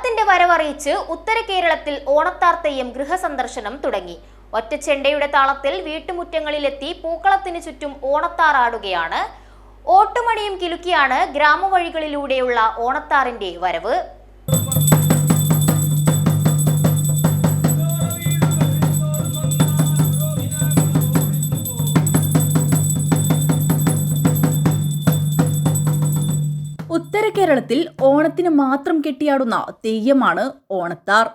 ഓണത്തിന്റെ വരവറിയിച്ച് ഉത്തര കേരളത്തിൽ ഓണത്താർ തെയ്യം ഗൃഹസന്ദർശനം തുടങ്ങി. ഒറ്റച്ചെണ്ടയുടെ താളത്തിൽ വീട്ടുമുറ്റങ്ങളിലെത്തി പൂക്കളത്തിന് ചുറ്റും ഓണത്താർ ആടുകയാണ്. ഓട്ടുമണിയും കിലുക്കിയാണ് ഗ്രാമവഴികളിലൂടെയുള്ള ഓണത്താറിന്റെ വരവ്. ഉത്തര കേരളത്തിൽ ഓണത്തിന് മാത്രം കെട്ടിയാടുന്ന തെയ്യമാണ് ഓണത്താർ.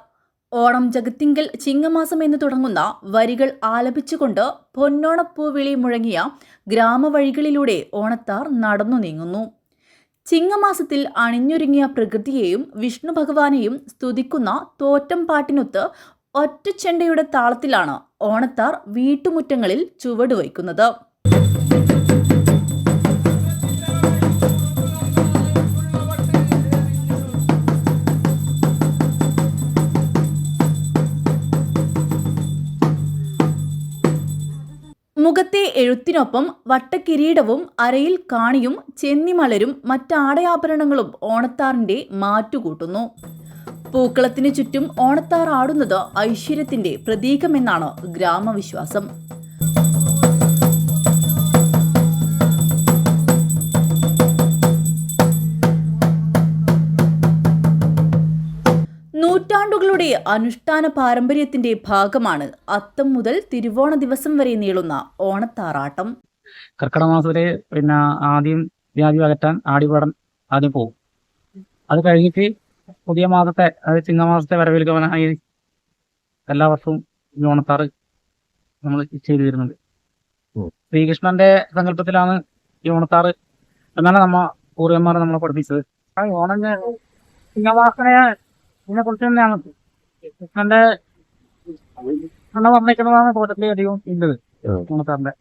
ഓണം ജഗത്തിങ്കൽ ചിങ്ങമാസം എന്ന് തുടങ്ങുന്ന വരികൾ ആലപിച്ചുകൊണ്ട് പൊന്നോണപ്പൂവിളി മുഴങ്ങിയ ഗ്രാമവഴികളിലൂടെ ഓണത്താർ നടന്നു നീങ്ങുന്നു. ചിങ്ങമാസത്തിൽ അണിഞ്ഞൊരുങ്ങിയ പ്രകൃതിയെയും വിഷ്ണു ഭഗവാനെയും സ്തുതിക്കുന്ന തോറ്റം പാട്ടിനൊത്ത് ഒറ്റച്ചെണ്ടയുടെ താളത്തിലാണ് ഓണത്താർ വീട്ടുമുറ്റങ്ങളിൽ ചുവടുവയ്ക്കുന്നത്. മുഖത്തെ എഴുത്തിനൊപ്പം വട്ടക്കിരീടവും അരയിൽ കാണിയും ചെന്നിമലരും മറ്റാടയാഭരണങ്ങളും ഓണത്താറിന്റെ മാറ്റുകൂട്ടുന്നു. പൂക്കളത്തിന് ചുറ്റും ഓണത്താർ ആടുന്നത് ഐശ്വര്യത്തിന്റെ പ്രതീകമെന്നാണ് ഗ്രാമവിശ്വാസം. നൂറ്റാണ്ടുകളുടെ അനുഷ്ഠാന പാരമ്പര്യത്തിന്റെ ഭാഗമാണ് അത്തം മുതൽ തിരുവോണ ദിവസം വരെ നീളുന്ന ഓണത്താറാട്ടം. കർക്കിടക മാസത്തില് ആദ്യം വ്യാധി അകറ്റാൻ ആടിപ്പാടം ആദ്യം പോകും. അത് കഴിഞ്ഞിട്ട് പുതിയ മാസത്തെ അതായത് ചിങ്ങമാസത്തെ വരവേൽക്കാനായി എല്ലാ വർഷവും ഈ ഓണത്താറ് നമ്മൾ ചെയ്തു വരുന്നുണ്ട്. ശ്രീകൃഷ്ണന്റെ സങ്കല്പത്തിലാണ് ഈ ഓണത്താറ് എന്നാണ് പൂർവ്വന്മാരെ നമ്മളെ പഠിപ്പിച്ചത്. ഓണം ചിങ്ങമാസനെ ഇതിനെ കുറിച്ച് തന്നെയാണ് കൃഷ്ണന്റെ വർണ്ണിക്കുന്നതാണ് ടോട്ടലധികം ഉള്ളത് ഓണത്താറിന്റെ.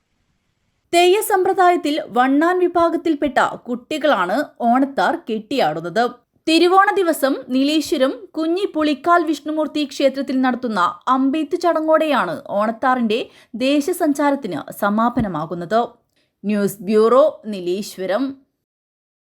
തെയ്യ സമ്പ്രദായത്തിൽ വണ്ണാൻ വിഭാഗത്തിൽപ്പെട്ട കുട്ടികളാണ് ഓണത്താർ കെട്ടിയാടുന്നത്. തിരുവോണ ദിവസം നീലേശ്വരം കുഞ്ഞി പുളിക്കാൽ വിഷ്ണുമൂർത്തി ക്ഷേത്രത്തിൽ നടത്തുന്ന അമ്പെയ്ത്ത് ചടങ്ങോടെയാണ് ഓണത്താറിന്റെ ദേശസഞ്ചാരത്തിന് സമാപനമാകുന്നത്. News bureau, Nileshwaram.